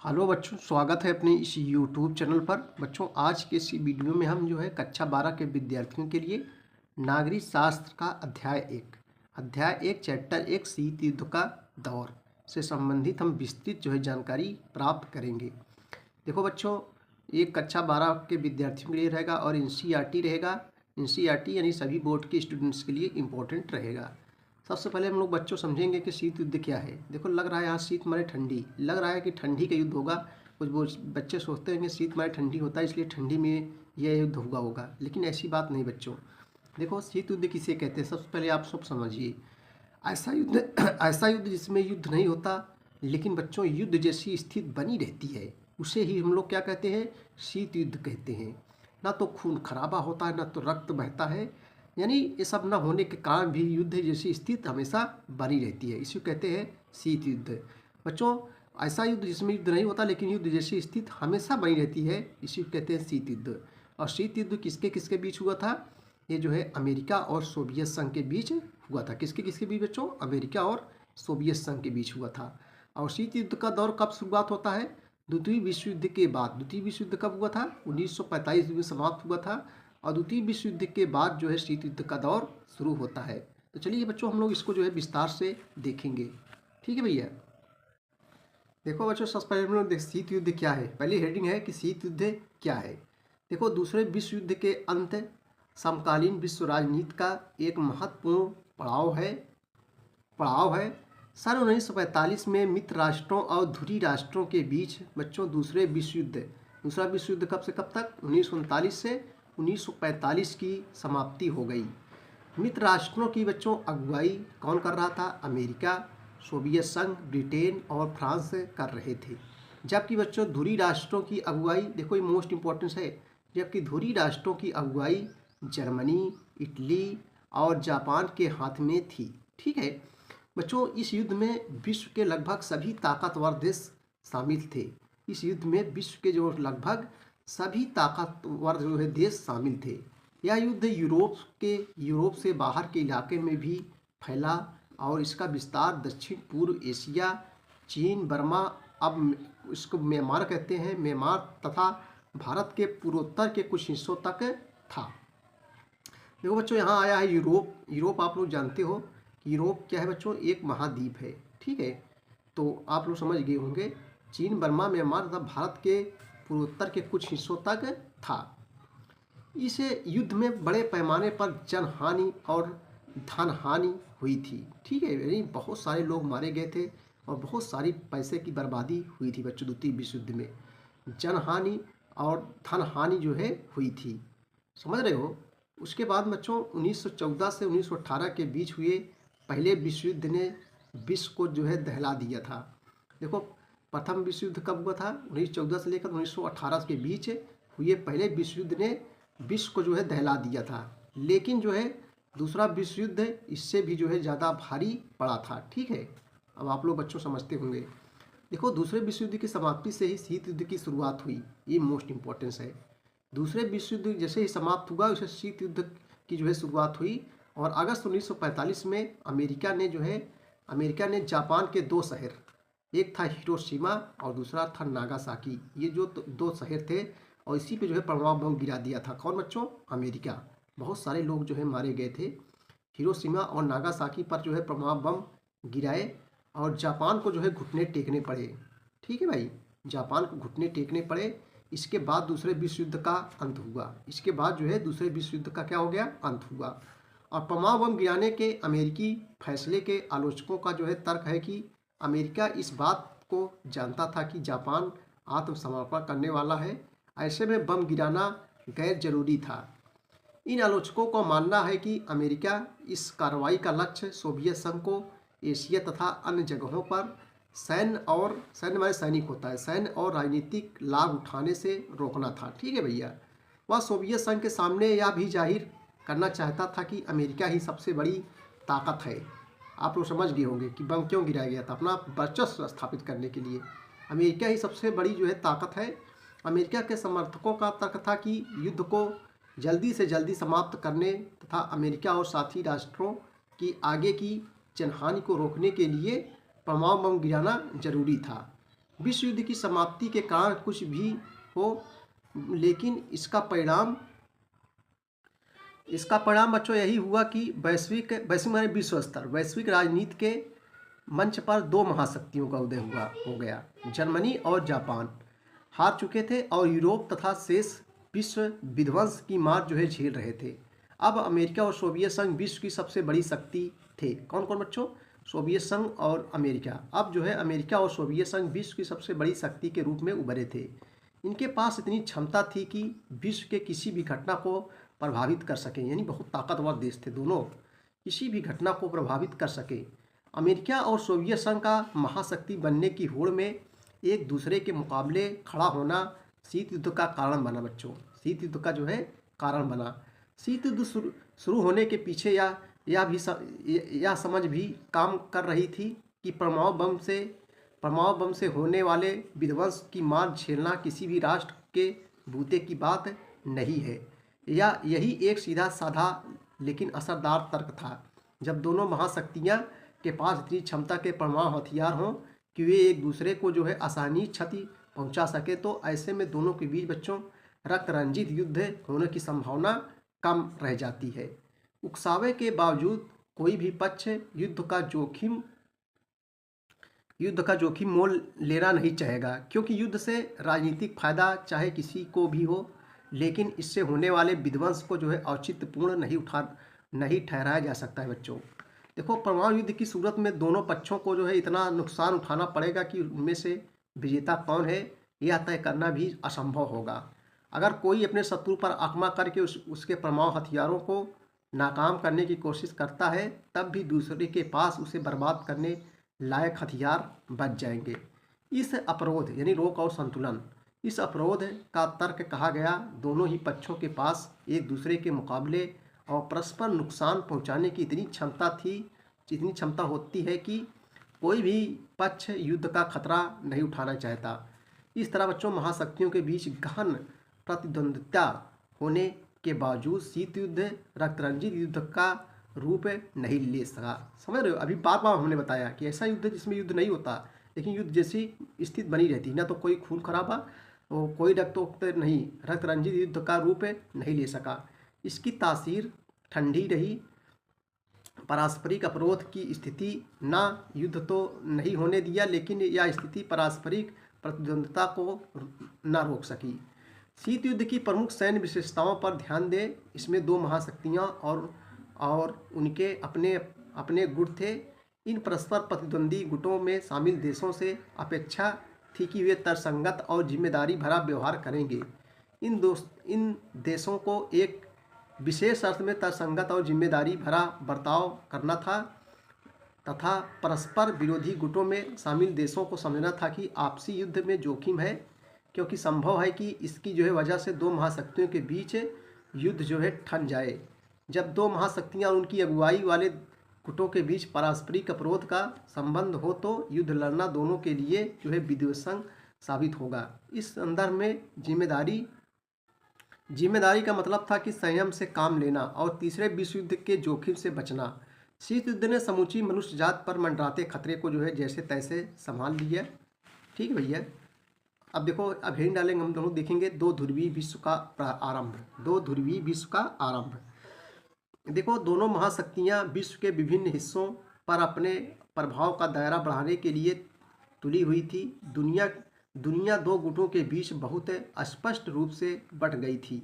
Hello बच्चों, स्वागत है अपने इस यूट्यूब चैनल पर। बच्चों, आज के इस वीडियो में हम जो है कक्षा 12 के विद्यार्थियों के लिए नागरिक शास्त्र का अध्याय एक चैप्टर 1 शीत युद्ध का दौर से संबंधित हम विस्तृत जो है जानकारी प्राप्त करेंगे। देखो बच्चों, ये कक्षा 12 के विद्यार्थियों के लिए रहेगा और एनसीईआरटी रहेगा। एनसीईआरटी यानी सभी बोर्ड के स्टूडेंट्स के लिए इम्पोर्टेंट रहेगा। सबसे पहले हम लोग बच्चों समझेंगे कि शीत युद्ध क्या है। देखो, लग रहा है यहाँ शीत मारे ठंडी, लग रहा है कि ठंडी का युद्ध होगा। कुछ वो बच्चे सोचते हैं कि शीत मारे ठंडी होता है, इसलिए ठंडी में यह युद्ध हुआ होगा, लेकिन ऐसी बात नहीं बच्चों। देखो, शीत युद्ध किसे कहते हैं, सबसे पहले आप सब समझिए। ऐसा युद्ध ऐसा युद्ध जिसमें युद्ध नहीं होता, लेकिन बच्चों युद्ध जैसी स्थिति बनी रहती है, उसे ही हम लोग क्या कहते हैं, शीत युद्ध कहते हैं। ना तो खून खराबा होता है, ना तो रक्त बहता है, यानी ये सब न होने के कारण भी युद्ध जैसी स्थिति हमेशा बनी रहती है, इसी को कहते हैं शीत युद्ध। बच्चों, ऐसा युद्ध जिसमें युद्ध नहीं होता लेकिन युद्ध जैसी स्थिति हमेशा बनी रहती है, इसी को कहते हैं शीत युद्ध। और शीत युद्ध किसके किसके बीच हुआ था? ये जो है अमेरिका और सोवियत संघ के बीच हुआ था। किसके किसके बीच बच्चों? अमेरिका और सोवियत संघ के बीच हुआ था। और शीत युद्ध का दौर कब शुरुआत होता है? द्वितीय विश्व युद्ध के बाद। द्वितीय विश्व युद्ध कब हुआ था? 1945 में समाप्त हुआ था। और द्वितीय विश्व युद्ध के बाद जो है शीत युद्ध का दौर शुरू होता है। तो चलिए बच्चों, हम लोग इसको जो है विस्तार से देखेंगे। ठीक है भैया। देखो बच्चों, सबसे पहले हम लोग शीत युद्ध क्या है। पहली हेडिंग है कि शीत युद्ध क्या है। देखो, दूसरे विश्व युद्ध के अंत समकालीन विश्व राजनीति का एक महत्वपूर्ण पड़ाव है। सन 1945 में मित्र राष्ट्रों और ध्रुवीय राष्ट्रों के बीच बच्चों दूसरा विश्व युद्ध कब से कब तक? 1939 से 1945 की समाप्ति हो गई। मित्र राष्ट्रों की बच्चों अगुवाई कौन कर रहा था? अमेरिका, सोवियत संघ, ब्रिटेन और फ्रांस कर रहे थे। जबकि बच्चों ध्रुवीय राष्ट्रों की अगुवाई, देखो ये मोस्ट इम्पोर्टेंस है, जबकि ध्रुवीय राष्ट्रों की अगुवाई जर्मनी, इटली और जापान के हाथ में थी। ठीक है बच्चों, इस युद्ध में विश्व के लगभग सभी ताकतवर देश शामिल थे। इस युद्ध में विश्व के जो लगभग सभी ताकतवर जो है देश शामिल थे। यह युद्ध यूरोप से बाहर के इलाके में भी फैला और इसका विस्तार दक्षिण पूर्व एशिया, चीन, बर्मा, अब इसको म्यांमार कहते हैं, म्यांमार तथा भारत के पूर्वोत्तर के कुछ हिस्सों तक था। देखो बच्चों, यहाँ आया है यूरोप आप लोग जानते हो कि यूरोप क्या है बच्चों? एक महाद्वीप है। ठीक है, तो आप लोग समझ गए होंगे। चीन, बर्मा, म्यांमार तथा भारत के पूर्वोत्तर के कुछ हिस्सों तक था। इस युद्ध में बड़े पैमाने पर जनहानि और धन हानि हुई थी। ठीक है, यानी बहुत सारे लोग मारे गए थे और बहुत सारी पैसे की बर्बादी हुई थी बच्चों। द्वितीय विश्व युद्ध में जनहानि और धन हानि जो है हुई थी, समझ रहे हो। उसके बाद बच्चों 1914 से 1918 के बीच हुए पहले विश्व युद्ध ने विश्व को जो है दहला दिया था। देखो, प्रथम विश्व युद्ध कब हुआ था? 1914 से लेकर 1918 के बीच हुए पहले विश्व युद्ध ने विश्व को जो है दहला दिया था। लेकिन जो है दूसरा विश्व युद्ध इससे भी जो है ज़्यादा भारी पड़ा था। ठीक है, अब आप लोग बच्चों समझते होंगे। देखो, दूसरे विश्व युद्ध की समाप्ति से ही शीत युद्ध की शुरुआत हुई, ये मोस्ट इम्पोर्टेंस है। दूसरे विश्व युद्ध जैसे ही समाप्त हुआ, उसे शीत युद्ध की जो है शुरुआत हुई। और अगस्त 1945 में अमेरिका ने जापान के दो शहर, एक था हिरोशिमा और दूसरा था नागासाकी, ये जो दो शहर थे, और इसी पे जो है परमाणु बम गिरा दिया था। कौन बच्चों? अमेरिका। बहुत सारे लोग जो है मारे गए थे। हिरोशिमा और नागासाकी पर जो है परमाणु बम गिराए और जापान को जो है घुटने टेकने पड़े। ठीक है भाई, जापान को घुटने टेकने पड़े। इसके बाद दूसरे विश्व युद्ध का अंत हुआ। इसके बाद जो है दूसरे विश्व युद्ध का क्या हो गया? अंत हुआ। और परमाणु बम गिराने के अमेरिकी फैसले के आलोचकों का जो है तर्क है कि अमेरिका इस बात को जानता था कि जापान आत्मसमर्पण करने वाला है, ऐसे में बम गिराना गैर जरूरी था। इन आलोचकों का मानना है कि अमेरिका इस कार्रवाई का लक्ष्य सोवियत संघ को एशिया तथा अन्य जगहों पर सैन्य माने सैनिक होता है, सैन्य और राजनीतिक लाभ उठाने से रोकना था। ठीक है भैया, वह सोवियत संघ के सामने यह भी जाहिर करना चाहता था कि अमेरिका ही सबसे बड़ी ताकत है। आप लोग समझ गए होंगे कि बम क्यों गिराया गया था, अपना वर्चस्व स्थापित करने के लिए। अमेरिका ही सबसे बड़ी जो है ताकत है। अमेरिका के समर्थकों का तर्क था कि युद्ध को जल्दी से जल्दी समाप्त करने तथा अमेरिका और साथी राष्ट्रों की आगे की जनहानि को रोकने के लिए परमाणु बम गिराना जरूरी था। विश्व युद्ध की समाप्ति के कारण कुछ भी हो, लेकिन इसका परिणाम बच्चों यही हुआ कि वैश्विक वैश्विक माने विश्व स्तर, वैश्विक राजनीति के मंच पर दो महाशक्तियों का उदय हो गया। जर्मनी और जापान हार चुके थे और यूरोप तथा शेष विश्व विध्वंस की मार जो है झेल रहे थे। अब अमेरिका और सोवियत संघ विश्व की सबसे बड़ी शक्ति थे। कौन कौन बच्चों? सोवियत संघ और अमेरिका। अब जो है अमेरिका और सोवियत संघ विश्व की सबसे बड़ी शक्ति के रूप में उभरे थे। इनके पास इतनी क्षमता थी कि विश्व के किसी भी घटना को प्रभावित कर सकें, यानी बहुत ताकतवर देश थे दोनों, किसी भी घटना को प्रभावित कर सके। अमेरिका और सोवियत संघ का महाशक्ति बनने की होड़ में एक दूसरे के मुकाबले खड़ा होना शीत युद्ध का कारण बना बच्चों। शीत युद्ध का जो है कारण बना। शीत युद्ध शुरू होने के पीछे यह समझ भी काम कर रही थी कि परमाणु बम से होने वाले विध्वंस की मार झेलना किसी भी राष्ट्र के बूते की बात नहीं है। यही एक सीधा साधा लेकिन असरदार तर्क था। जब दोनों महाशक्तियां के पास इतनी क्षमता के परमाणु हथियार हों कि वे एक दूसरे को जो है आसानी क्षति पहुंचा सके, तो ऐसे में दोनों के बीच बच्चों रक्त रंजित युद्ध होने की संभावना कम रह जाती है। उकसावे के बावजूद कोई भी पक्ष युद्ध का जोखिम मोल लेना नहीं चाहेगा, क्योंकि युद्ध से राजनीतिक फायदा चाहे किसी को भी हो, लेकिन इससे होने वाले विध्वंस को जो है औचित्यपूर्ण नहीं ठहराया जा सकता है बच्चों। देखो, परमाणु युद्ध की सूरत में दोनों पक्षों को जो है इतना नुकसान उठाना पड़ेगा कि उनमें से विजेता कौन है यह तय करना भी असंभव होगा। अगर कोई अपने शत्रु पर आक्रमण करके उसके परमाणु हथियारों को नाकाम करने की कोशिश करता है, तब भी दूसरे के पास उसे बर्बाद करने लायक हथियार बच जाएंगे। इस अवरोध यानी रोक और संतुलन, इस अवरोध का तर्क कहा गया दोनों ही पक्षों के पास एक दूसरे के मुकाबले और परस्पर नुकसान पहुंचाने की इतनी क्षमता होती है कि कोई भी पक्ष युद्ध का खतरा नहीं उठाना चाहता। इस तरह बच्चों महाशक्तियों के बीच गहन प्रतिद्वंद्विता होने के बावजूद शीत युद्ध रक्तरंजित युद्ध का रूप नहीं ले सका। समझ रहे हो? अभी बार बार हमने बताया कि ऐसा युद्ध जिसमें युद्ध नहीं होता लेकिन युद्ध जैसी स्थिति बनी रहती, ना तो कोई खून खराबा और कोई नहीं, रक्तरंजित युद्ध का रूप नहीं ले सका। इसकी तासीर ठंडी रही। पारस्परिक अवरोध की स्थिति ना युद्ध तो नहीं होने दिया, लेकिन यह स्थिति पारस्परिक प्रतिद्वंद्विता को ना रोक सकी। शीत युद्ध की प्रमुख सैन्य विशेषताओं पर ध्यान दें। इसमें दो महाशक्तियां और उनके अपने गुट थे। इन परस्पर प्रतिद्वंदी गुटों में शामिल देशों से अपेक्षा थी कि वे तर्कसंगत और जिम्मेदारी भरा व्यवहार करेंगे। इन देशों को एक विशेष अर्थ में तर्कसंगत और जिम्मेदारी भरा बर्ताव करना था तथा परस्पर विरोधी गुटों में शामिल देशों को समझना था कि आपसी युद्ध में जोखिम है, क्योंकि संभव है कि इसकी जो है वजह से दो महाशक्तियों के बीच युद्ध जो है ठन जाए। जब दो महाशक्तियां और उनकी अगुवाई वाले गुटों के बीच पारस्परिक अवरोध का संबंध हो तो युद्ध लड़ना दोनों के लिए जो है विध्वंसक साबित होगा। इस संदर्भ में जिम्मेदारी का मतलब था कि संयम से काम लेना और तीसरे विश्व युद्ध के जोखिम से बचना। शीत युद्ध ने समूची मनुष्य जात पर मंडराते खतरे को जो है जैसे तैसे संभाल लिया। ठीक है भैया। अब देखो, अब हेडिंग डालेंगे हम लोग, देखेंगे दो ध्रुवीय विश्व का आरंभ। देखो, दोनों महाशक्तियां विश्व के विभिन्न हिस्सों पर अपने प्रभाव का दायरा बढ़ाने के लिए तुली हुई थी। दुनिया दो गुटों के बीच बहुत स्पष्ट रूप से बट गई थी।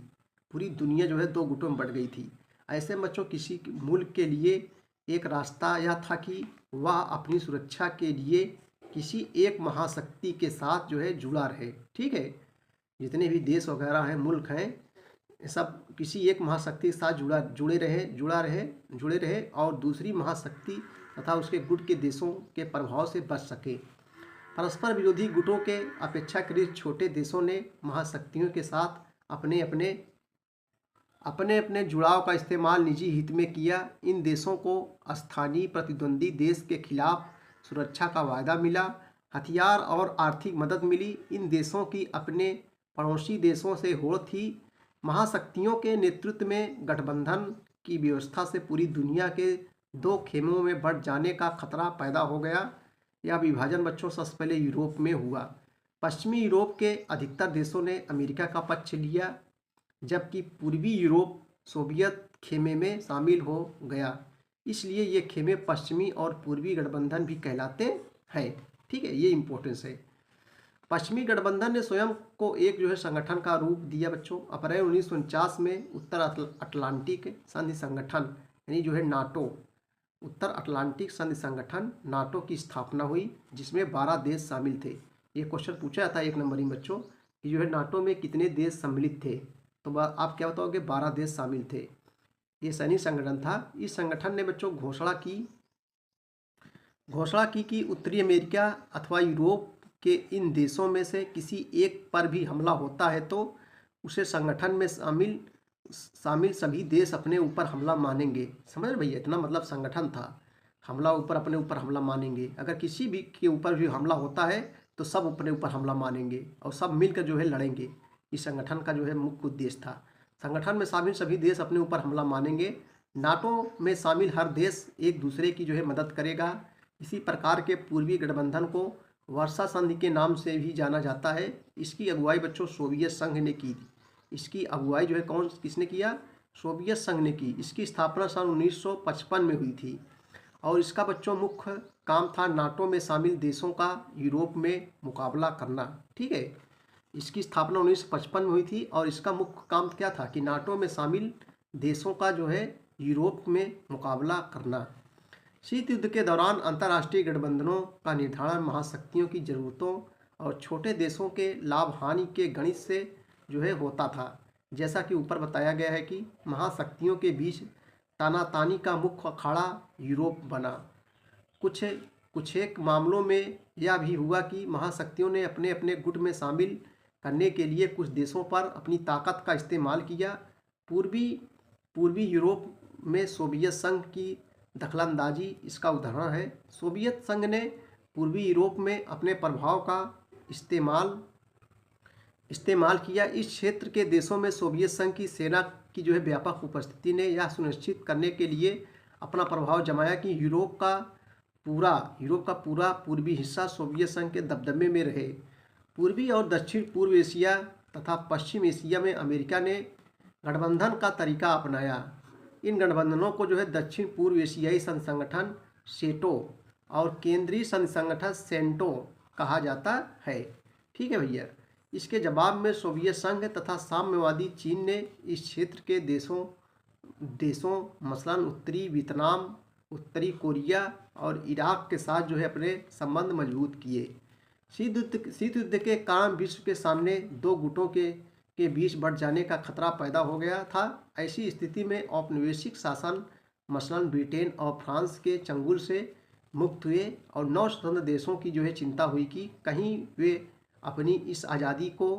पूरी दुनिया जो है दो गुटों में बट गई थी। ऐसे बच्चों किसी मुल्क के लिए एक रास्ता यह था कि वह अपनी सुरक्षा के लिए किसी एक महाशक्ति के साथ जो है जुड़ा रहे। ठीक है, जितने भी देश वगैरह हैं, मुल्क हैं, सब किसी एक महाशक्ति के साथ जुड़े रहे और दूसरी महाशक्ति तथा उसके गुट के देशों के प्रभाव से बच सके। परस्पर विरोधी गुटों के अपेक्षाकृत छोटे देशों ने महाशक्तियों के साथ अपने अपने जुड़ाव का इस्तेमाल निजी हित में किया। इन देशों को स्थानीय प्रतिद्वंदी देश के खिलाफ सुरक्षा का वायदा मिला, हथियार और आर्थिक मदद मिली। इन देशों की अपने पड़ोसी देशों से होड़ थी। महाशक्तियों के नेतृत्व में गठबंधन की व्यवस्था से पूरी दुनिया के दो खेमों में बंट जाने का खतरा पैदा हो गया। यह विभाजन बच्चों सबसे पहले यूरोप में हुआ। पश्चिमी यूरोप के अधिकतर देशों ने अमेरिका का पक्ष लिया, जबकि पूर्वी यूरोप सोवियत खेमे में शामिल हो गया। इसलिए ये खेमे पश्चिमी और पूर्वी गठबंधन भी कहलाते हैं। ठीक है, ये इंपॉर्टेंस है। पश्चिमी गठबंधन ने स्वयं को एक जो है संगठन का रूप दिया बच्चों। अप्रैल 1949 में उत्तर अटलांटिक संधि संगठन यानी जो है नाटो, उत्तर अटलांटिक संधि संगठन नाटो की स्थापना हुई, जिसमें 12 देश शामिल थे। ये क्वेश्चन पूछा जाता है 1 नंबर में बच्चों कि जो है नाटो में कितने देश सम्मिलित थे, तो आप क्या बताओगे? 12 देश शामिल थे। ये सैनिक संगठन था। इस संगठन ने बच्चों घोषणा की कि उत्तरी अमेरिका अथवा यूरोप के इन देशों में से किसी एक पर भी हमला होता है तो उसे संगठन में शामिल सभी देश अपने ऊपर हमला मानेंगे। समझ रहे भैया? इतना मतलब संगठन था, हमला ऊपर अपने ऊपर हमला मानेंगे। अगर किसी भी के ऊपर भी हमला होता है तो सब अपने ऊपर हमला मानेंगे और सब मिलकर जो है लड़ेंगे। इस संगठन का जो है मुख्य उद्देश्य था। संगठन में शामिल सभी देश अपने ऊपर हमला मानेंगे। नाटो में शामिल हर देश एक दूसरे की जो है मदद करेगा। इसी प्रकार के पूर्वी गठबंधन को वर्षा संधि के नाम से भी जाना जाता है। इसकी अगुवाई बच्चों सोवियत संघ ने की। इसकी अगुवाई जो है किसने किया? सोवियत संघ ने की। इसकी स्थापना सन 1955 में हुई थी और इसका बच्चों मुख्य काम था नाटो में शामिल देशों का यूरोप में मुकाबला करना। ठीक है, इसकी स्थापना 1955 में हुई थी और इसका मुख्य काम क्या था कि नाटो में शामिल देशों का जो है यूरोप में मुकाबला करना। शीत युद्ध के दौरान अंतर्राष्ट्रीय गठबंधनों का निर्धारण महाशक्तियों की ज़रूरतों और छोटे देशों के लाभ हानि के गणित से जो है होता था। जैसा कि ऊपर बताया गया है कि महाशक्तियों के बीच तानातानी का मुख्य अखाड़ा यूरोप बना। कुछ एक मामलों में यह भी हुआ कि महाशक्तियों ने अपने अपने गुट में शामिल करने के लिए कुछ देशों पर अपनी ताकत का इस्तेमाल किया। पूर्वी यूरोप में सोवियत संघ की दखलंदाजी इसका उदाहरण है। सोवियत संघ ने पूर्वी यूरोप में अपने प्रभाव का इस्तेमाल किया। इस क्षेत्र के देशों में सोवियत संघ की सेना की जो है व्यापक उपस्थिति ने यह सुनिश्चित करने के लिए अपना प्रभाव जमाया कि यूरोप का पूरा पूर्वी हिस्सा सोवियत संघ के दबदबे में रहे। पूर्वी और दक्षिण पूर्व एशिया तथा पश्चिम एशिया में अमेरिका ने गठबंधन का तरीका अपनाया। इन गठबंधनों को जो है दक्षिण पूर्व एशियाई संघ संगठन सेटो और केंद्रीय संघ संगठन सेंटो कहा जाता है। ठीक है भैया। इसके जवाब में सोवियत संघ तथा साम्यवादी चीन ने इस क्षेत्र के देशों मसलन उत्तरी वियतनाम, उत्तरी कोरिया और इराक के साथ जो है अपने संबंध मजबूत किए। शीत युद्ध के कारण विश्व के सामने दो गुटों के बीच बढ़ जाने का खतरा पैदा हो गया था। ऐसी स्थिति में औपनिवेशिक शासन मसलन ब्रिटेन और फ्रांस के चंगुल से मुक्त हुए और 9 स्वतंत्र देशों की जो है चिंता हुई कि कहीं वे अपनी इस आज़ादी को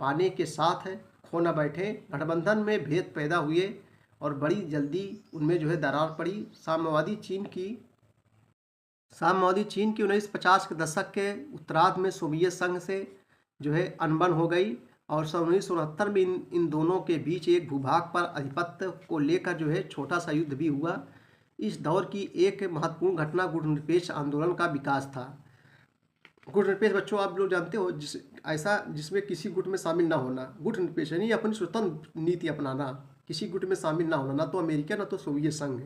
पाने के साथ खो न बैठे। गठबंधन में भेद पैदा हुए और बड़ी जल्दी उनमें जो है दरार पड़ी। साम्यवादी चीन की 1950 के दशक के उत्तरार्ध में सोवियत संघ से जो है अनबन हो गई और सन 1969 में इन दोनों के बीच एक भूभाग पर आधिपत्य को लेकर जो है छोटा सा युद्ध भी हुआ। इस दौर की एक महत्वपूर्ण घटना गुटनिरपेक्ष आंदोलन का विकास था। गुटनिरपेक्ष बच्चों आप लोग जानते हो जिसमें किसी गुट में शामिल ना होना। गुटनिरपेक्ष यानी अपनी स्वतंत्र नीति अपनाना, किसी गुट में शामिल ना होना, ना तो अमेरिका ना तो सोवियत संघ।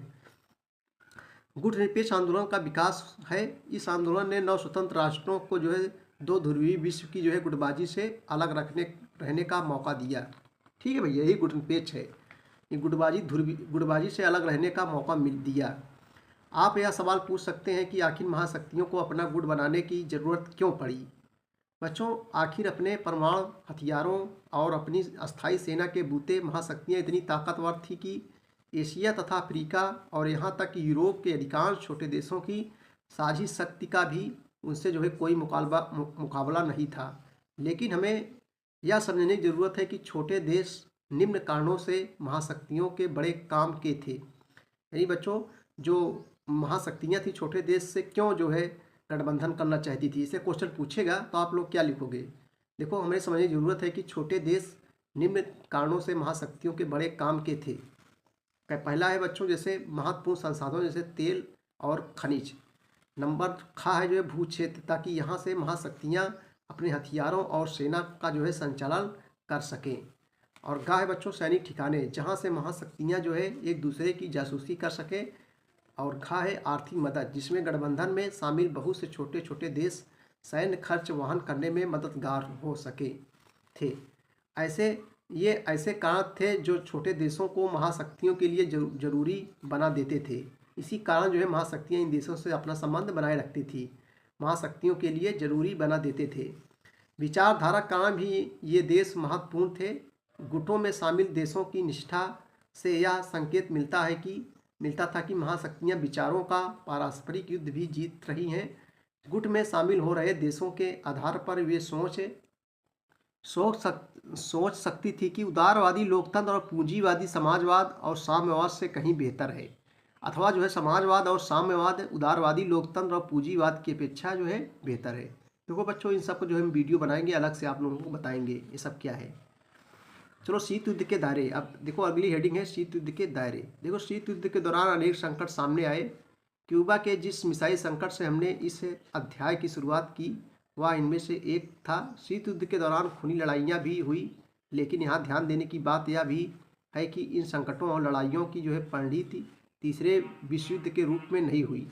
गुटनिरपेक्ष आंदोलन का विकास है। इस आंदोलन ने 9 स्वतंत्र राष्ट्रों को जो है 2 ध्रुवीय विश्व की जो है गुटबाजी से अलग रहने का मौका दिया। ठीक है भैया, यही गुटनिरपेक्ष है। ये गुटबाजी से अलग रहने का मौका दिया। आप यह सवाल पूछ सकते हैं कि आखिर महाशक्तियों को अपना गुट बनाने की ज़रूरत क्यों पड़ी? बच्चों, आखिर अपने परमाणु हथियारों और अपनी अस्थायी सेना के बूते महाशक्तियाँ इतनी ताकतवर थी कि एशिया तथा अफ्रीका और यहाँ तक कि यूरोप के अधिकांश छोटे देशों की साझी शक्ति का भी उनसे जो है कोई मुकाबला नहीं था। लेकिन हमें यह समझने की ज़रूरत है कि छोटे देश निम्न कारणों से महाशक्तियों के बड़े काम के थे। यानी बच्चों, जो महाशक्तियाँ थी छोटे देश से क्यों जो है गठबंधन करना चाहती थी, इसे क्वेश्चन पूछेगा तो आप लोग क्या लिखोगे? देखो, हमें समझने की ज़रूरत है कि छोटे देश निम्न कारणों से महाशक्तियों के बड़े काम के थे। पहला है बच्चों जैसे महत्वपूर्ण संसाधनों जैसे तेल और खनिज। नंबर खा है जो है भू क्षेत्र, ताकि यहाँ से महाशक्तियाँ अपने हथियारों और सेना का जो है संचालन कर सकें। और ग है बच्चों सैनिक ठिकाने, जहाँ से महाशक्तियाँ जो है एक दूसरे की जासूसी कर सकें। और घ है आर्थिक मदद, जिसमें गठबंधन में शामिल बहुत से छोटे छोटे देश सैन्य खर्च वहन करने में मददगार हो सके थे। ऐसे ये ऐसे कारण थे जो छोटे देशों को महाशक्तियों के लिए जरूरी बना देते थे। इसी कारण जो है महाशक्तियाँ इन देशों से अपना संबंध बनाए रखती थी, महाशक्तियों के लिए जरूरी बना देते थे। विचारधारा कारण भी ये देश महत्वपूर्ण थे। गुटों में शामिल देशों की निष्ठा से यह संकेत मिलता था कि महाशक्तियाँ विचारों का पारस्परिक युद्ध भी जीत रही हैं। गुट में शामिल हो रहे देशों के आधार पर वे सोच सकती थी कि उदारवादी लोकतंत्र और पूंजीवादी समाजवाद और साम्यवाद से कहीं बेहतर है, अथवा जो है समाजवाद और साम्यवाद उदारवादी लोकतंत्र और पूंजीवाद की अपेक्षा जो है बेहतर है। देखो बच्चों, इन सब को जो हम वीडियो बनाएंगे, अलग से आप लोगों को बताएंगे ये सब क्या है। चलो, शीत युद्ध के दायरे। अब देखो अगली हेडिंग है शीत युद्ध के दायरे। देखो, शीत युद्ध के दौरान अनेक संकट सामने आए। क्यूबा के जिस मिसाइल संकट से हमने इस अध्याय की शुरुआत की वह इनमें से एक था। शीत युद्ध के दौरान खूनी लड़ाइयाँ भी हुई, लेकिन यहाँ ध्यान देने की बात यह भी है कि इन संकटों और लड़ाइयों की जो है परिणति तीसरे विश्व युद्ध के रूप में नहीं हुई।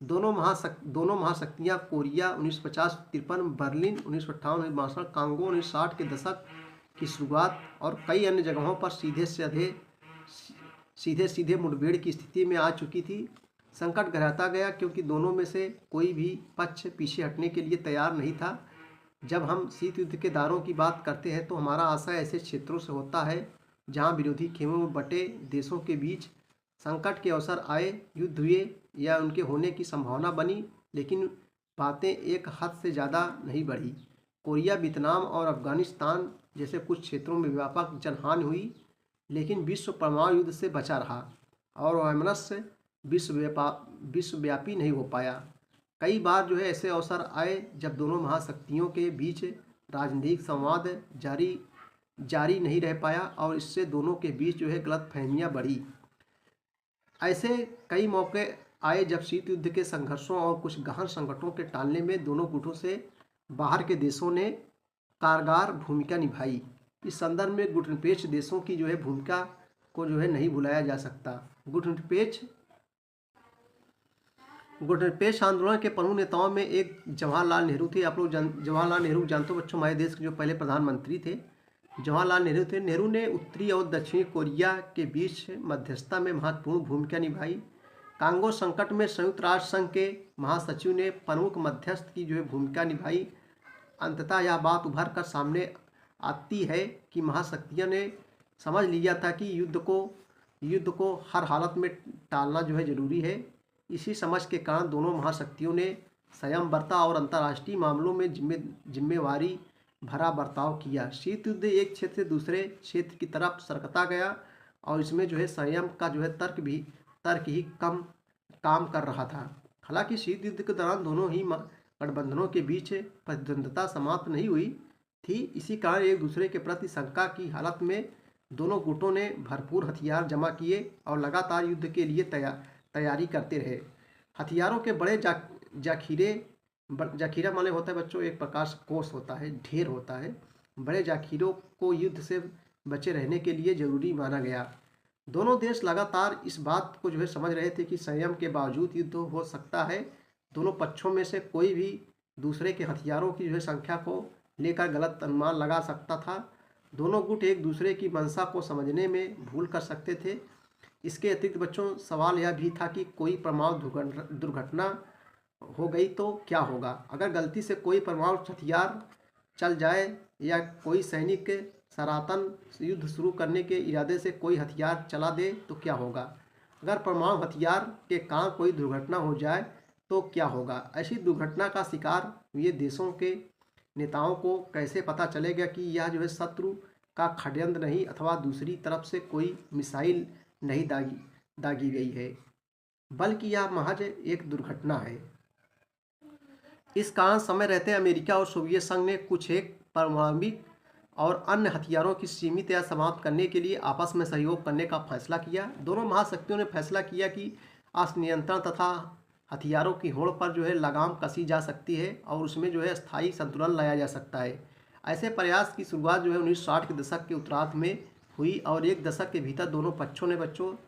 दोनों महाशक्तियाँ कोरिया 1950 53, बर्लिन 1958, मार्शल कांगो 1960 के दशक की शुरुआत और कई अन्य जगहों पर सीधे मुठभेड़ की स्थिति में आ चुकी थी। संकट गहराता गया क्योंकि दोनों में से कोई भी पक्ष पीछे हटने के लिए तैयार नहीं था। जब हम शीत युद्ध के दायरों की बात करते हैं तो हमारा आशय ऐसे क्षेत्रों से होता है जहां विरोधी खेमों में बटे देशों के बीच संकट के अवसर आए, युद्ध हुए या उनके होने की संभावना बनी, लेकिन बातें एक हद से ज़्यादा नहीं बढ़ी। कोरिया, वियतनाम और अफगानिस्तान जैसे कुछ क्षेत्रों में व्यापक जनहानि हुई, लेकिन विश्व परमाणु युद्ध से बचा रहा और वैमनस्य विश्वव्यापी नहीं हो पाया। कई बार जो है ऐसे अवसर आए जब दोनों महाशक्तियों के बीच राजनीतिक संवाद जारी नहीं रह पाया और इससे दोनों के बीच जो है गलतफहमियां बढ़ी। ऐसे कई मौके आए जब शीत युद्ध के संघर्षों और कुछ गहन संकटों के टालने में दोनों गुटों से बाहर के देशों ने कारगर भूमिका निभाई। इस संदर्भ में गुटनिरपेक्ष देशों की जो है भूमिका को जो है नहीं भुलाया जा सकता। गुटनिरपेक्ष आंदोलन के प्रमुख नेताओं में एक जवाहरलाल नेहरू थे। आप लोग जवाहरलाल नेहरू जानते हो बच्चों, हमारे देश के जो पहले प्रधानमंत्री थे जवाहरलाल नेहरू थे। नेहरू ने उत्तरी और दक्षिणी कोरिया के बीच मध्यस्थता में महत्वपूर्ण भूमिका निभाई। कांगो संकट में संयुक्त राष्ट्र संघ के महासचिव ने प्रमुख मध्यस्थ की जो है भूमिका निभाई। अंततः यह बात उभर कर सामने आती है कि महाशक्तियों ने समझ लिया था कि युद्ध को हर हालत में टालना जो है जरूरी है। इसी समझ के कारण दोनों महाशक्तियों ने संयम बरता और अंतर्राष्ट्रीय मामलों में जिम्मेवारी भरा बर्ताव किया। शीत युद्ध एक क्षेत्र से दूसरे क्षेत्र की तरफ सरकता गया और इसमें जो है संयम का जो है तर्क ही कम काम कर रहा था। हालांकि शीत युद्ध के दौरान दोनों ही गठबंधनों के बीच प्रतिद्वंद्विता समाप्त नहीं हुई थी। इसी कारण एक दूसरे के प्रति शंका की हालत में दोनों गुटों ने भरपूर हथियार जमा किए और लगातार युद्ध के लिए तैयारी करते रहे। हथियारों के बड़े जाखीरा माने होता है बच्चों एक प्रकार से कोष होता है, ढेर होता है। बड़े जाखीरों को युद्ध से बचे रहने के लिए जरूरी माना गया। दोनों देश लगातार इस बात को जो है समझ रहे थे कि संयम के बावजूद युद्ध हो सकता है। दोनों पक्षों में से कोई भी दूसरे के हथियारों की जो है संख्या को लेकर गलत अनुमान लगा सकता था। दोनों गुट एक दूसरे की मंशा को समझने में भूल कर सकते थे। इसके अतिरिक्त बच्चों सवाल यह भी था कि कोई परमाणु दुर्घटना हो गई तो क्या होगा। अगर गलती से कोई परमाणु हथियार चल जाए या कोई सैनिक सरातन युद्ध शुरू करने के इरादे से कोई हथियार चला दे तो क्या होगा। अगर परमाणु हथियार के कारण कोई दुर्घटना हो जाए तो क्या होगा। ऐसी दुर्घटना का शिकार हुए देशों के नेताओं को कैसे पता चलेगा कि यह जो है शत्रु का षड्यंत्र नहीं अथवा दूसरी तरफ से कोई मिसाइल नहीं दागी गई है, बल्कि यह महज एक दुर्घटना है। इस कारण समय रहते अमेरिका और सोवियत संघ ने कुछ एक पारमाणविक और अन्य हथियारों की सीमित या समाप्त करने के लिए आपस में सहयोग करने का फैसला किया। दोनों महाशक्तियों ने फैसला किया कि नियंत्रण तथा हथियारों की होड़ पर जो है लगाम कसी जा सकती है और उसमें जो है स्थायी संतुलन लाया जा सकता है। ऐसे प्रयास की शुरुआत जो है 1960 के दशक के उत्तरार्ध में हुई और एक दशक के भीतर दोनों पक्षों ने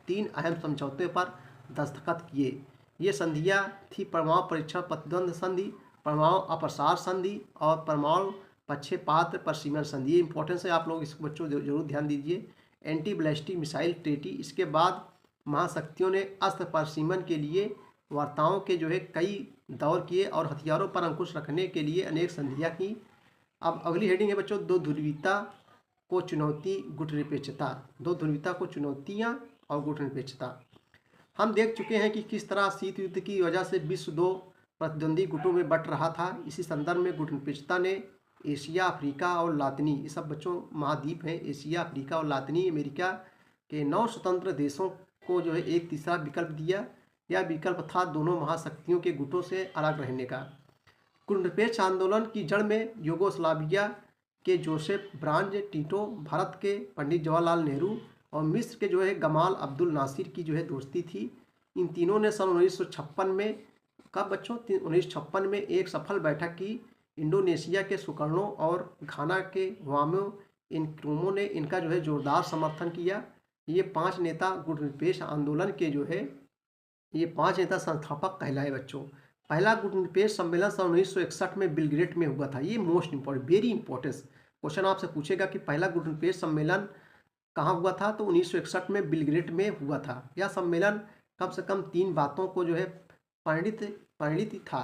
तीन अहम समझौते पर दस्तखत किए। ये संधियाँ थी परमाणु परीक्षण प्रतिद्वंद संधि, परमाणु अपसार संधि और परमाणु पक्षपात प्रशमन संधि। ये इंपॉर्टेंस है, आप लोग इसको बच्चों जरूर ध्यान दीजिए। एंटी बैलिस्टिक मिसाइल ट्रीटी, इसके बाद महाशक्तियों ने अस्त्र प्रशमन के लिए वार्ताओं के जो है कई दौर किए और हथियारों पर अंकुश रखने के लिए अनेक संधियाँ की। अब अगली हेडिंग है बच्चों, दो ध्रुवीयता को चुनौती गुटनिरपेक्षता। दो ध्रुवीयता को चुनौतियाँ और गुटनिरपेक्षता। हम देख चुके हैं कि किस तरह शीत युद्ध की वजह से विश्व दो प्रतिद्वंदी गुटों में बंट रहा था। इसी संदर्भ में गुटनिरपेक्षता ने एशिया, अफ्रीका और लातिनी, ये सब बच्चों महाद्वीप हैं, एशिया, अफ्रीका और लातिनी अमेरिका के 9 स्वतंत्र देशों को जो है एक तीसरा विकल्प दिया। यह विकल्प था दोनों महाशक्तियों के गुटों से अलग रहने का। गुटनिरपेक्ष आंदोलन की जड़ में यूगोस्लाविया के जोसेफ ब्रांज टिटो, भारत के पंडित जवाहरलाल नेहरू और मिस्र के जो है गमाल अब्दुल नासिर की जो है दोस्ती थी। इन तीनों ने सन 1956 में, कब बच्चों, 1956 में एक सफल बैठक की। इंडोनेशिया के सुकर्णो और घाना के वामो इनक्रोमो ने इनका जो है जोरदार समर्थन किया। ये 5 नेता गुटनिरपेक्ष आंदोलन के जो है, ये 5 नेता संस्थापक कहलाए बच्चों। पहला गुटनिरपेक्ष सम्मेलन सन 1961 में बेलग्रेड में हुआ था। ये most important, very important question आपसे पूछेगा कि पहला गुटनिरपेक्ष सम्मेलन कहाँ हुआ था, तो 1961 में बेलग्रेड में हुआ था। यह सम्मेलन कम से कम 3 बातों को जो है परिणित था।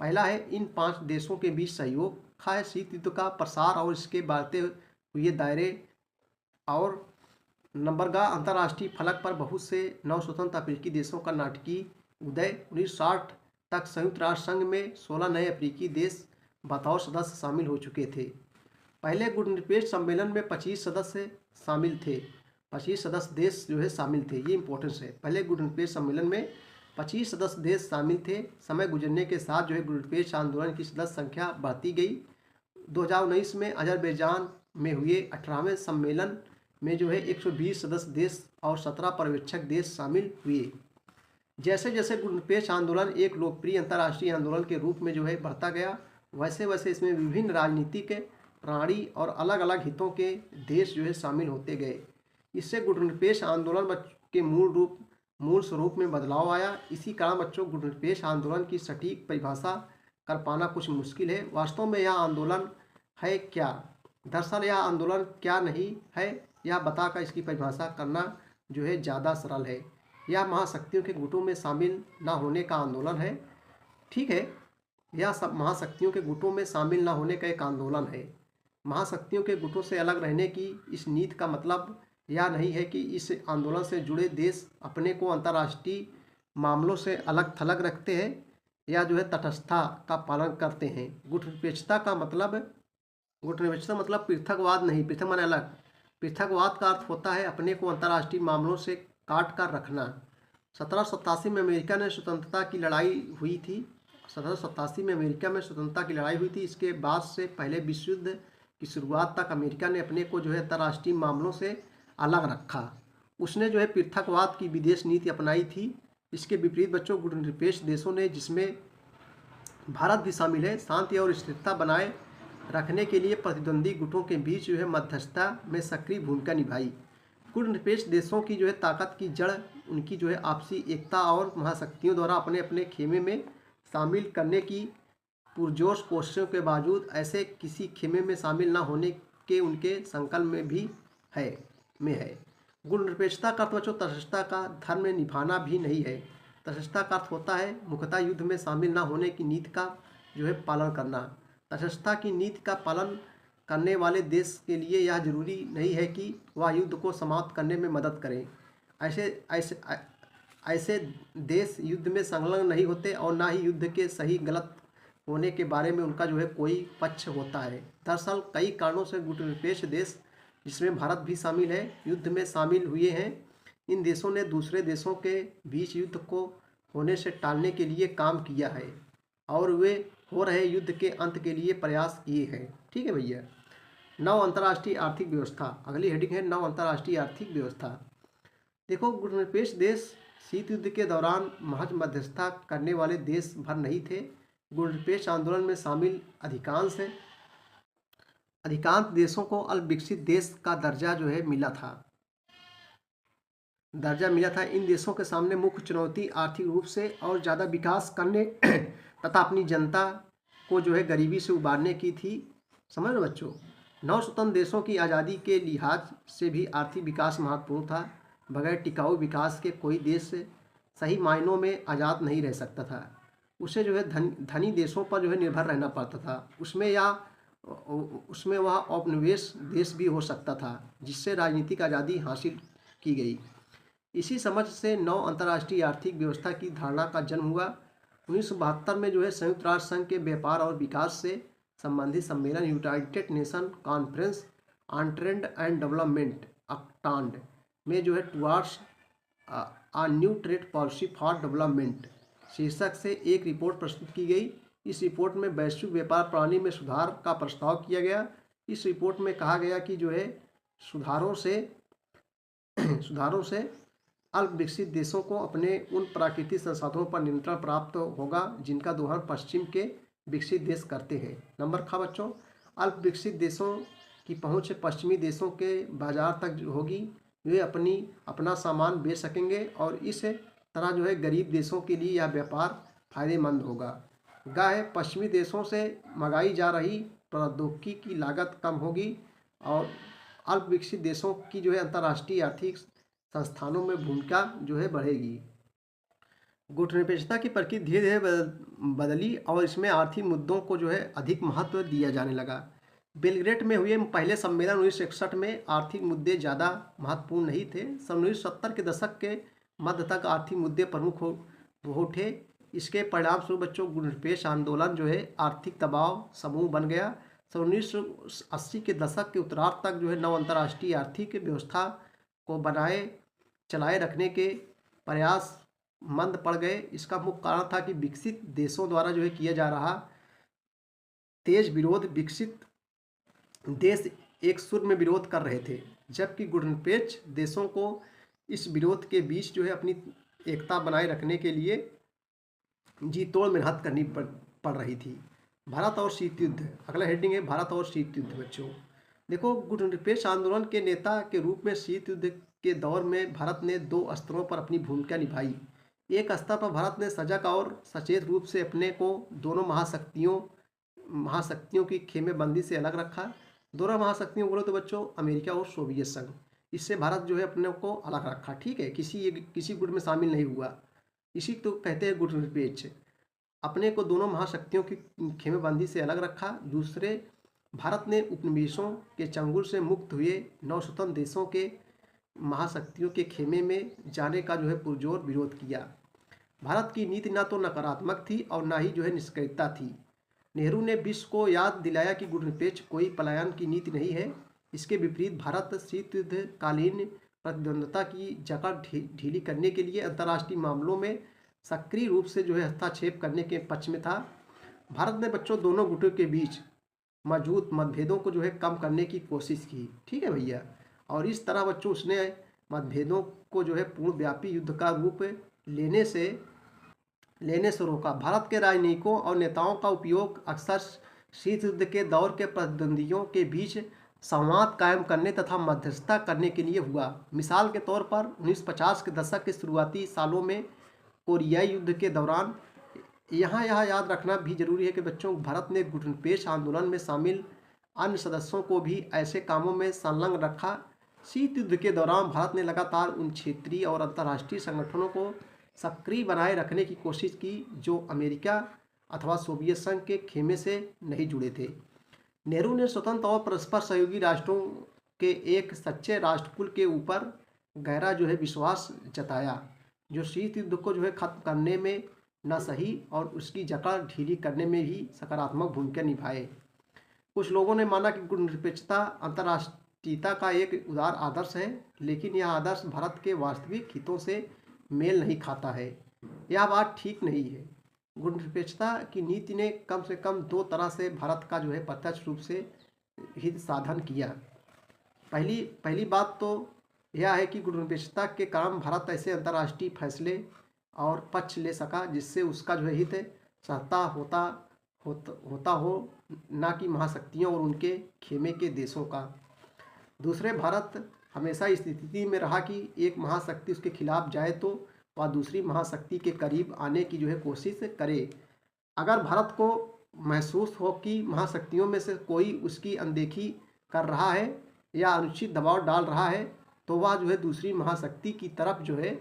पहला है इन 5 देशों के बीच सहयोग, है शीत युद्ध का प्रसार और इसके बढ़ते हुए दायरे, और नंबर का अंतर्राष्ट्रीय फलक पर बहुत से नव स्वतंत्र अफ्रीकी देशों का नाटकीय उदय। 1960 तक संयुक्त राष्ट्र संघ में 16 नए अफ्रीकी देश बतौर सदस्य शामिल हो चुके थे। पहले गुटनिरपेक्ष सम्मेलन में 25 सदस्य शामिल थे, 25 सदस्य देश जो है शामिल थे। ये इंपॉर्टेंस है, पहले गुटनिरपेक्ष सम्मेलन में 25 सदस्य देश शामिल थे। समय गुजरने के साथ जो है गुटनिरपेक्ष आंदोलन की सदस्य संख्या बढ़ती गई। 2019 में अजरबैजान में हुए 18वें सम्मेलन में जो है 120 सदस्य देश और 17 पर्यवेक्षक देश शामिल हुए। जैसे जैसे गुटनिरपेक्ष आंदोलन एक लोकप्रिय अंतर्राष्ट्रीय आंदोलन के रूप में जो है बढ़ता गया, वैसे वैसे इसमें विभिन्न राजनीतिक प्रणाली और अलग अलग हितों के देश जो है शामिल होते गए। इससे गुटनिरपेक्ष आंदोलन के मूल स्वरूप में बदलाव आया। इसी कारण बच्चों गुटनिरपेक्ष आंदोलन की सटीक परिभाषा कर पाना कुछ मुश्किल है। वास्तव में यह आंदोलन है क्या, दरअसल यह आंदोलन क्या नहीं है, यह बताकर इसकी परिभाषा करना जो है ज़्यादा सरल है। यह महाशक्तियों के गुटों में शामिल न होने का आंदोलन है। ठीक है, यह सब महाशक्तियों के गुटों में शामिल न होने का एक आंदोलन है। महाशक्तियों के गुटों से अलग रहने की इस नीति का मतलब यह नहीं है कि इस आंदोलन से जुड़े देश अपने को अंतर्राष्ट्रीय मामलों से अलग थलग रखते हैं या जो है तटस्थता का पालन करते हैं। गुटनिरपेक्षता मतलब पृथकवाद नहीं, पृथक माने अलग। पृथकवाद का अर्थ होता है अपने को अंतर्राष्ट्रीय मामलों से काट कर रखना। 1787 में अमेरिका में स्वतंत्रता की लड़ाई हुई थी। 1787 में अमेरिका में स्वतंत्रता की लड़ाई हुई थी। इसके बाद से पहले विश्व युद्ध की शुरुआत तक अमेरिका ने अपने को जो है अंतर्राष्ट्रीय मामलों से अलग रखा। उसने जो है पृथकवाद की विदेश नीति अपनाई थी। इसके विपरीत बच्चों गुटनिरपेक्ष देशों ने, जिसमें भारत भी शामिल है, शांति और स्थिरता बनाए रखने के लिए प्रतिद्वंदी गुटों के बीच जो है मध्यस्थता में सक्रिय भूमिका निभाई। गुटनिरपेक्ष देशों की जो है ताकत की जड़ उनकी जो है आपसी एकता और महाशक्तियों द्वारा अपने अपने खेमे में शामिल करने की पुरजोश कोशिशों के बावजूद ऐसे किसी खेमे में शामिल न होने के उनके संकल्प में भी है। गुटनिरपेक्षता का अर्थ बच्चों तटस्थता का धर्म निभाना भी नहीं है। तटस्थता का अर्थ होता है मुख्यतः युद्ध में शामिल न होने की नीति का जो है पालन करना। तटस्थता की नीति का पालन करने वाले देश के लिए यह जरूरी नहीं है कि वह युद्ध को समाप्त करने में मदद करें। ऐसे देश युद्ध में संलग्न नहीं होते और ना ही युद्ध के सही गलत होने के बारे में उनका जो है कोई पक्ष होता है। दरअसल कई कारणों से गुटनिरपेक्ष देश, जिसमें भारत भी शामिल है, युद्ध में शामिल हुए हैं। इन देशों ने दूसरे देशों के बीच युद्ध को होने से टालने के लिए काम किया है और वे हो रहे युद्ध के अंत के लिए प्रयास किए हैं। ठीक है भैया। नव अंतर्राष्ट्रीय आर्थिक व्यवस्था, अगली हेडिंग है नव अंतर्राष्ट्रीय आर्थिक व्यवस्था। देखो गुटनिरपेक्ष देश शीत युद्ध के दौरान महज मध्यस्थता करने वाले देश भर नहीं थे। गुटनिरपेक्ष आंदोलन में शामिल अधिकांश देशों को अल्पविकसित देश का दर्जा मिला था। इन देशों के सामने मुख्य चुनौती आर्थिक रूप से और ज़्यादा विकास करने तथा अपनी जनता को गरीबी से उबारने की थी। समझ रहे बच्चों, नौ स्वतंत्र देशों की आज़ादी के लिहाज से भी आर्थिक विकास महत्वपूर्ण था। बगैर टिकाऊ विकास के कोई देश सही मायनों में आज़ाद नहीं रह सकता था। उसे धनी देशों पर निर्भर रहना पड़ता था। उसमें वह औपनिवेश देश भी हो सकता था, जिससे राजनीतिक आज़ादी हासिल की गई। इसी समझ से नौ अंतर्राष्ट्रीय आर्थिक व्यवस्था की धारणा का जन्म हुआ। 1972 में संयुक्त राष्ट्र संघ के व्यापार और विकास से संबंधित सम्मेलन United Nation Conference on Trade and Development अक्टांड में towards a new trade policy for development शीर्षक से एक रिपोर्ट प्रस्तुत की गई। इस रिपोर्ट में वैश्विक व्यापार प्रणाली में सुधार का प्रस्ताव किया गया। इस रिपोर्ट में कहा गया कि सुधारों से अल्प विकसित देशों को अपने उन प्राकृतिक संसाधनों पर नियंत्रण प्राप्त होगा जिनका दोहन पश्चिम के विकसित देश करते हैं। नंबर खा बच्चों, अल्प विकसित देशों की पहुंच पश्चिमी देशों के बाजार तक होगी। वे अपना सामान बेच सकेंगे और इस तरह गरीब देशों के लिए यह व्यापार फायदेमंद होगा। पश्चिमी देशों से मंगाई जा रही प्रौद्योगिकी की लागत कम होगी और अल्प विकसित देशों की अंतर्राष्ट्रीय आर्थिक संस्थानों में भूमिका बढ़ेगी। गुटनिरपेक्षता की प्रकृति धीरे धीरे बदली और इसमें आर्थिक मुद्दों को अधिक महत्व दिया जाने लगा। बेलग्रेड में हुए पहले सम्मेलन 1961 में आर्थिक मुद्दे ज़्यादा महत्वपूर्ण नहीं थे। सन 1970 के दशक के मध्य तक आर्थिक मुद्दे प्रमुख हो उठे। इसके परिणामस्वरूप बच्चों गुटनिरपेक्ष आंदोलन आर्थिक दबाव समूह बन गया। सन 1980 के दशक के उत्तरार्ध तक नव अंतर्राष्ट्रीय आर्थिक व्यवस्था को चलाए रखने के प्रयास मंद पड़ गए। इसका मुख्य कारण था कि विकसित देशों द्वारा किया जा रहा तेज विरोध। विकसित देश एक सुर में विरोध कर रहे थे, जबकि गुटनिरपेक्ष देशों को इस विरोध के बीच अपनी एकता बनाए रखने के लिए जी तोड़ मेहनत करनी पड़ रही थी। भारत और शीत युद्ध, अगला हेडिंग है भारत और शीत युद्ध। बच्चों देखो, गुटनिरपेक्ष आंदोलन के नेता के रूप में शीत युद्ध के दौर में भारत ने दो स्तरों पर अपनी भूमिका निभाई। एक स्तर पर भारत ने सजग और सचेत रूप से अपने को दोनों महाशक्तियों की खेमेबंदी से अलग रखा। दोनों महाशक्तियों बोलो तो बच्चों अमेरिका और सोवियत संघ। इससे भारत अपने को अलग रखा, ठीक है, किसी गुट में शामिल नहीं हुआ। इसी तो कहते हैं गुटनिरपेक्ष। अपने को दोनों महाशक्तियों की खेमेबंदी से अलग रखा। दूसरे, भारत ने उपनिवेशों के चंगुल से मुक्त हुए नौ स्वतंत्र देशों के महाशक्तियों के खेमे में जाने का पुरजोर विरोध किया। भारत की नीति न तो नकारात्मक थी और न ही निष्क्रियता थी। नेहरू ने विश्व को याद दिलाया कि गुटनिरपेक्ष कोई पलायन की नीति नहीं है। इसके विपरीत भारत शीत युद्ध कालीन प्रतिद्वंद्विता की जकड़ ढीली करने के लिए अंतर्राष्ट्रीय मामलों में सक्रिय रूप से हस्तक्षेप करने के पक्ष में था। भारत ने बच्चों दोनों गुटों के बीच मौजूद मतभेदों को कम करने की कोशिश की, ठीक है भैया। और इस तरह बच्चों उसने मतभेदों को पूर्ण व्यापी युद्ध का रूप लेने से रोका। भारत के राजनयिकों और नेताओं का उपयोग अक्सर शीत युद्ध के दौर के प्रतिद्वंदियों के बीच संवाद कायम करने तथा मध्यस्थता करने के लिए हुआ। मिसाल के तौर पर 1950 के दशक के शुरुआती सालों में कोरियाई युद्ध के दौरान यहाँ याद रखना भी जरूरी है कि बच्चों भारत ने गुटनिरपेक्ष आंदोलन में शामिल अन्य सदस्यों को भी ऐसे कामों में संलग्न रखा। शीत युद्ध के दौरान भारत ने लगातार उन क्षेत्रीय और अंतर्राष्ट्रीय संगठनों को सक्रिय बनाए रखने की कोशिश की जो अमेरिका अथवा सोवियत संघ के खेमे से नहीं जुड़े थे। नेहरू ने स्वतंत्र और परस्पर सहयोगी राष्ट्रों के एक सच्चे राष्ट्रकुल के ऊपर गहरा विश्वास जताया, जो शीत युद्ध को खत्म करने में न सही और उसकी जकड़ ढीली करने में भी सकारात्मक भूमिका निभाए। कुछ लोगों ने माना कि गुटनिरपेक्षता अंतर्राष्ट्रीयता का एक उदार आदर्श है, लेकिन यह आदर्श भारत के वास्तविक हितों से मेल नहीं खाता है। यह बात ठीक नहीं है। गुटनिरपेक्षता की नीति ने कम से कम दो तरह से भारत का प्रत्यक्ष रूप से हित साधन किया। पहली बात तो यह है कि गुटनिरपेक्षता के कारण भारत ऐसे अंतर्राष्ट्रीय फैसले और पक्ष ले सका जिससे उसका जो है हित सहता होता हो, ना कि महाशक्तियों और उनके खेमे के देशों का। दूसरे, भारत हमेशा इस स्थिति में रहा कि एक महाशक्ति उसके खिलाफ जाए तो वह दूसरी महाशक्ति के करीब आने की जो है कोशिश करे। अगर भारत को महसूस हो कि महाशक्तियों में से कोई उसकी अनदेखी कर रहा है या अनुचित दबाव डाल रहा है, तो वह जो है दूसरी महाशक्ति की तरफ जो है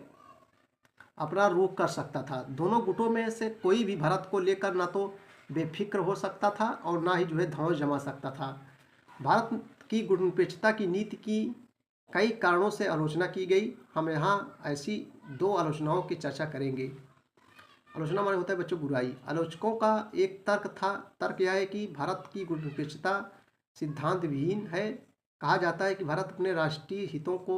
अपना रुख कर सकता था। दोनों गुटों में से कोई भी भारत को लेकर ना तो बेफिक्र हो सकता था और ना ही जो है धौंस जमा सकता था। भारत की गुटनिरपेक्षता की नीति की कई कारणों से आलोचना की गई। हम यहाँ ऐसी दो आलोचनाओं की चर्चा करेंगे। आलोचना माने होता है बच्चों बुराई। आलोचकों का एक तर्क यह है कि भारत की गुटनिरपेक्षता सिद्धांत विहीन है। कहा जाता है कि भारत अपने राष्ट्रीय हितों को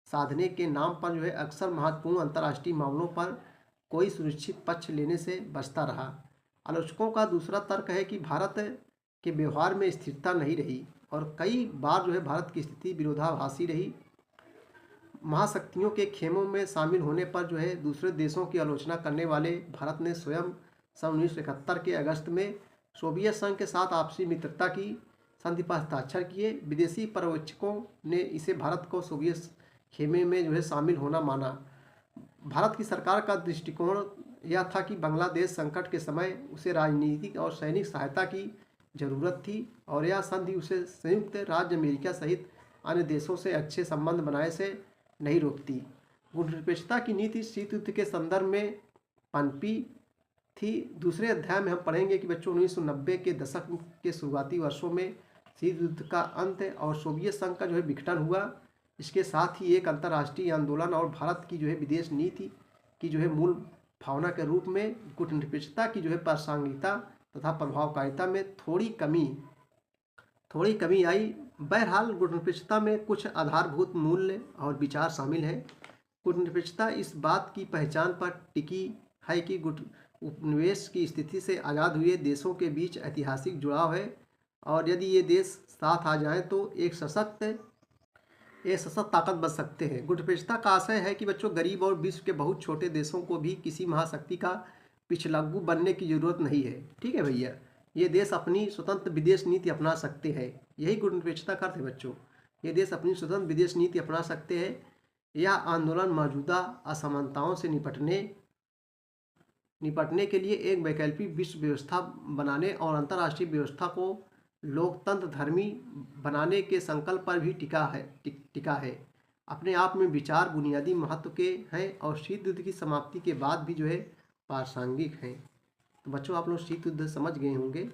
साधने के नाम पर जो है अक्सर महत्वपूर्ण अंतर्राष्ट्रीय मामलों पर कोई सुनिश्चित पक्ष लेने से बचता रहा। आलोचकों का दूसरा तर्क है कि भारत के व्यवहार में स्थिरता नहीं रही और कई बार जो है भारत की स्थिति विरोधाभासी रही। महाशक्तियों के खेमों में शामिल होने पर जो है दूसरे देशों की आलोचना करने वाले भारत ने स्वयं सन 1971 के अगस्त में सोवियत संघ के साथ आपसी मित्रता की संधि पर हस्ताक्षर किए। विदेशी पर्यवेक्षकों ने इसे भारत को सोवियत खेमे में जो है शामिल होना माना। भारत की सरकार का दृष्टिकोण यह था कि बांग्लादेश संकट के समय उसे राजनीतिक और सैनिक सहायता की जरूरत थी और यह संधि उसे संयुक्त राज्य अमेरिका सहित अन्य देशों से अच्छे संबंध बनाने से नहीं रोकती। गुटनिरपेक्षता की नीति शीत युद्ध के संदर्भ में पनपी थी। दूसरे अध्याय में हम पढ़ेंगे कि बच्चों 1990 के दशक के शुरुआती वर्षों में शीत युद्ध का अंत और सोवियत संघ का जो है विघटन हुआ। इसके साथ ही एक अंतर्राष्ट्रीय आंदोलन और भारत की जो है विदेश नीति की जो है मूल भावना के रूप में गुटनिरपेक्षता की जो है प्रासंगिकता तथा प्रभावकारिता में थोड़ी कमी आई। बहरहाल गुटनिरपेक्षता में कुछ आधारभूत मूल्य और विचार शामिल हैं। गुटनिरपेक्षता इस बात की पहचान पर टिकी है कि उपनिवेश की स्थिति से आज़ाद हुए देशों के बीच ऐतिहासिक जुड़ाव है और यदि ये देश साथ आ जाएं तो एक सशक्त ताकत बन सकते हैं। गुटनिरपेक्षता का आशय है कि बच्चों गरीब और विश्व के बहुत छोटे देशों को भी किसी महाशक्ति का पिछलग्गू बनने की जरूरत नहीं है। ठीक है भैया, ये देश अपनी स्वतंत्र विदेश नीति अपना सकते हैं। यही गुटनिरपेक्षता का अर्थ है बच्चों। ये देश अपनी स्वतंत्र विदेश नीति अपना सकते हैं। यह आंदोलन मौजूदा असमानताओं से निपटने के लिए एक वैकल्पिक विश्व व्यवस्था बनाने और अंतर्राष्ट्रीय व्यवस्था को लोकतंत्र धर्मी बनाने के संकल्प पर भी टिका है। अपने आप में विचार बुनियादी महत्व के हैं और शीत युद्ध की समाप्ति के बाद भी जो है प्रासंगिक हैं। तो बच्चों आप लोग शीत युद्ध समझ गए होंगे।